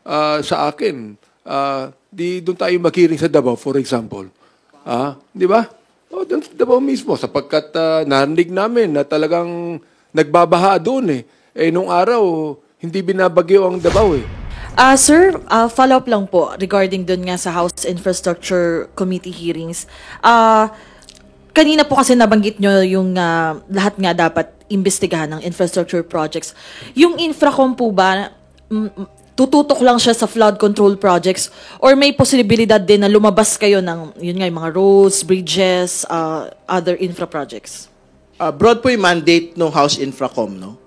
sa akin, di doon tayo mag-hearing sa Davao, for example. Di ba? O, doon sa Davao mismo, sapagkat narinig namin na talagang nagbabaha doon eh. Nung araw, hindi binabagyo ang Davao eh. Sir, follow-up lang po regarding dun nga sa House Infrastructure Committee hearings. Kanina po kasi nabanggit nyo yung lahat nga dapat imbestigahan ng infrastructure projects. Yung Infracom po ba, tututok lang siya sa flood control projects or may posibilidad din na lumabas kayo ng yun nga, yung mga roads, bridges, other infra projects? Broad po yung mandate ng House Infracom, no?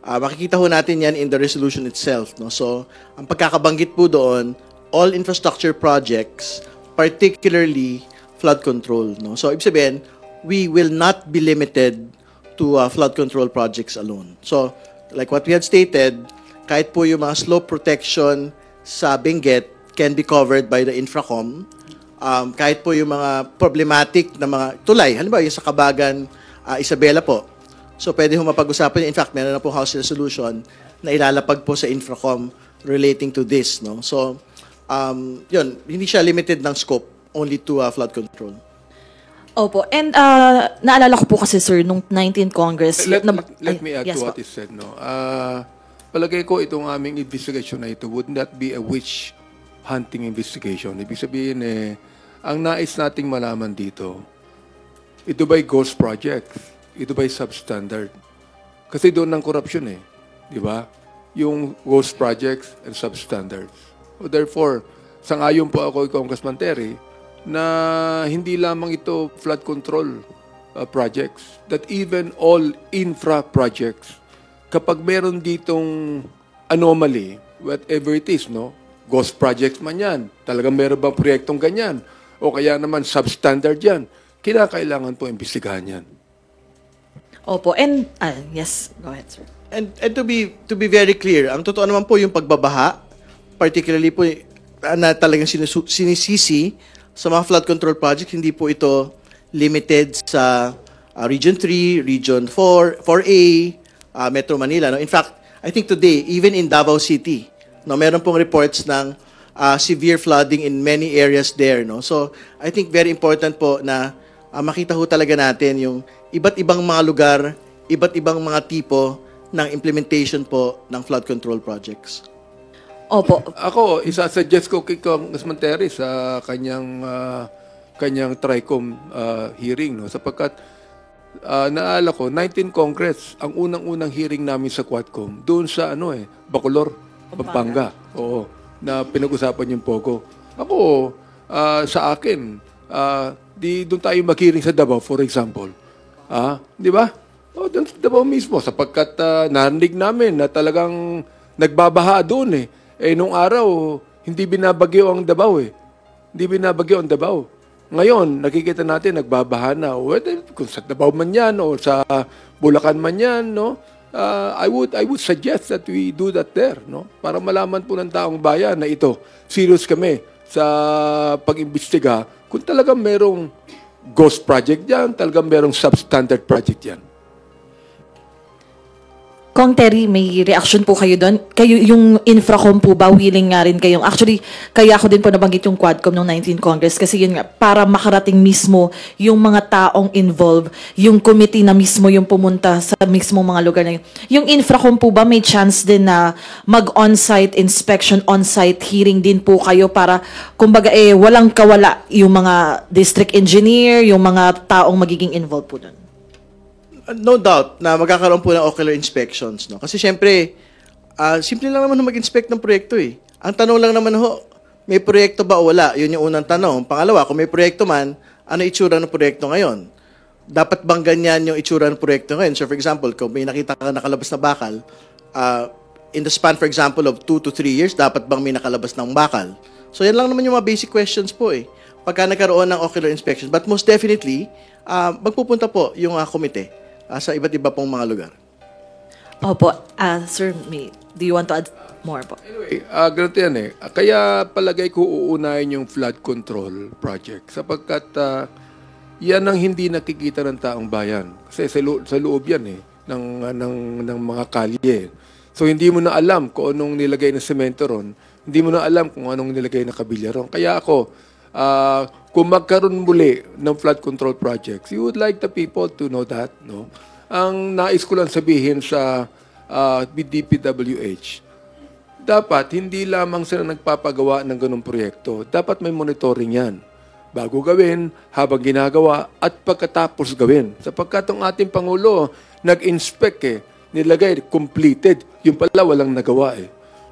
Makikita ho natin yan in the resolution itself, no? So, ang pagkakabanggit po doon, all infrastructure projects, particularly flood control, no? So, ibig sabihin, we will not be limited to flood control projects alone. So, like what we had stated, kahit po yung mga slope protection sa Benguet can be covered by the Infracom. Kahit po yung mga problematic na mga tulay, halimbawa yung sa Kabagan, Isabela po. So, pwede ho mapag-usapan. In fact, meron na po House Resolution na ilalapag po sa Infracom relating to this, no? So, yun, hindi siya limited ng scope only to flood control. Opo. And naalala ko po kasi, sir, nung 19th Congress... Let me add yes, to what is said, no? Palagay ko itong aming investigation na ito would not be a witch hunting investigation. Ibig sabihin, ang nais nating malaman dito, ito ba'y ghost project? Ito ba'y substandard? Kasi doon ng corruption di ba? Yung ghost projects and substandards. So therefore, sangayon po ako, Congressman Terry, na hindi lamang ito flood control projects, that even all infra projects, kapag meron ditong anomaly, whatever it is, no? Ghost projects man yan, talagang meron bang proyektong ganyan, o kaya naman substandard yan, kinakailangan po imbestigahan yan. Opo. And, yes, go ahead, sir. And to be very clear, ang totoo naman po yung pagbabaha, particularly po na talagang sinisisi sa mga flood control project, hindi po ito limited sa Region 3, Region 4, 4A, Metro Manila. No? In fact, I think today, even in Davao City, no, meron pong reports ng severe flooding in many areas there. No? So, I think very important po na makita ho talaga natin yung iba't ibang mga lugar, iba't ibang mga tipo ng implementation po ng flood control projects. Opo. Ako, isa-suggest ko kay Congressman Terry sa kanyang TRICOM hearing, no? Sapagkat naalala ko, 19 Congress, ang unang-unang hearing namin sa Quadcom, doon sa Bacolor, Pampanga. Oo, na pinag-usapan yung POGO. Ako, sa akin, di doon tayo mag-hearing sa Davao, for example. Di ba? O, doon sa Davao mismo, sapagkat narinig namin na talagang nagbabaha doon nung araw, hindi binabagyo ang Davao Hindi binabagyo ang Davao. Ngayon, nakikita natin, nagbabaha na. Whether kung sa Davao man yan o sa Bulacan man yan, no? I would suggest that we do that there, no? Para malaman po ng taong bayan na ito, serious kami sa pag-imbestiga kung talagang merong ghost project yan, talagang merong substandard project yan. Kong Terry, may reaction po kayo doon? Kayo, yung Infracom po ba, willing nga rin kayong... Actually, kaya ako din po nabanggit yung Quadcom ng 19th Congress kasi yun nga, para makarating mismo yung mga taong involved, yung committee na mismo yung pumunta sa mismo mga lugar na yun. Yung Infracom po ba, may chance din na mag-on-site inspection, on-site hearing din po kayo para, kumbaga, walang kawala yung mga district engineer, yung mga taong magiging involved po doon? No doubt na magkakaroon po ng ocular inspections, no? Kasi syempre, simple lang naman mag-inspect ng proyekto Ang tanong lang naman may proyekto ba o wala? Yun yung unang tanong. Pangalawa, kung may proyekto man, ano itsura ng proyekto ngayon? Dapat bang ganyan yung itsura ng proyekto ngayon? So for example, kung may nakita ka nakalabas na bakal, in the span for example of 2 to 3 years, dapat bang may nakalabas ng bakal? So yan lang naman yung mga basic questions po pagka nagkaroon ng ocular inspection. But most definitely, magpupunta po yung komite sa iba't iba pong mga lugar. Opo. Sir, do you want to add more po? Anyway, ganito yan Kaya palagay ko uunahin yung flood control project sapagkat yan ang hindi nakikita ng taong bayan. Kasi sa loob yan ng mga kalye. So hindi mo na alam kung anong nilagay na semento ron Hindi mo na alam kung anong nilagay na kabilya ron. Kaya ako, kung magkaroon muli ng flood control projects, you would like the people to know that, no? Ang nais ko lang sabihin sa DPWH, dapat hindi lamang sila nagpapagawa ng ganung proyekto. Dapat may monitoring yan. Bago gawin, habang ginagawa, at pagkatapos gawin. Sapagkat ang ating Pangulo, nag-inspect nilagay, completed. Yung pala, walang nagawa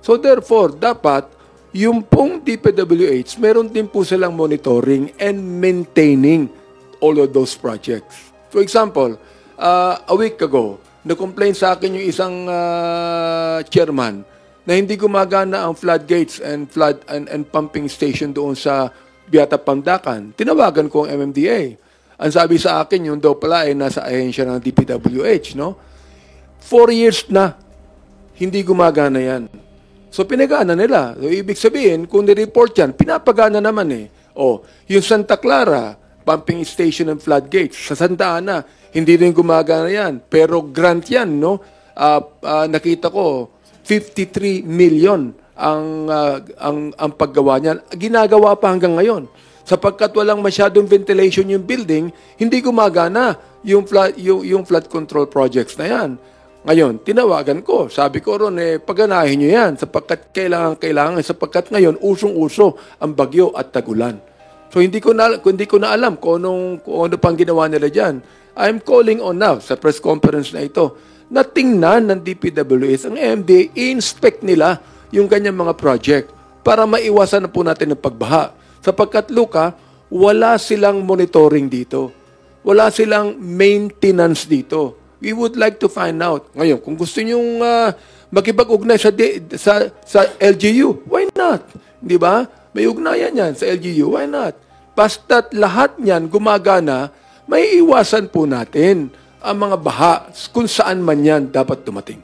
So therefore, dapat, yung pong DPWH, meron din po silang monitoring and maintaining all of those projects. For example, a week ago, na-complain sa akin yung isang chairman na hindi gumagana ang floodgates and flood and pumping station doon sa Biata Pandakan. Tinawagan ko ang MMDA. Ang sabi sa akin, yung daw pala ay nasa ahensya ng DPWH, no? 4 years na hindi gumagana yan. So pinagana nila. So, ibig sabihin, kung ni-report yan, pinapagana naman yung Santa Clara, pumping station and floodgates, sa Santa Ana, hindi rin gumagana yan. Pero grant yan, no? Nakita ko, 53 million ang paggawa niyan. Ginagawa pa hanggang ngayon. Sapagkat walang masyadong ventilation yung building, hindi gumagana yung flood control projects na yan. Ngayon, tinawagan ko. Sabi ko ron, paganahin nyo yan sapagkat kailangan sapagkat ngayon usong-uso ang bagyo at tagulan. So hindi ko na alam kung ano pang ginawa nila diyan. I'm calling on now sa press conference na ito na tingnan ng DPWH ang MMDA, i-inspect nila yung kanyang mga project para maiwasan na po natin ang pagbaha. Sapagkat Luka, wala silang monitoring dito. Wala silang maintenance dito. We would like to find out. Ngayon, kung gusto nyong makipag-ugnay sa LGU, why not? Di ba? May ugnayan yan sa LGU, why not? Basta't lahat niyan gumagana, may iwasan po natin ang mga baha kung saan man yan dapat dumating.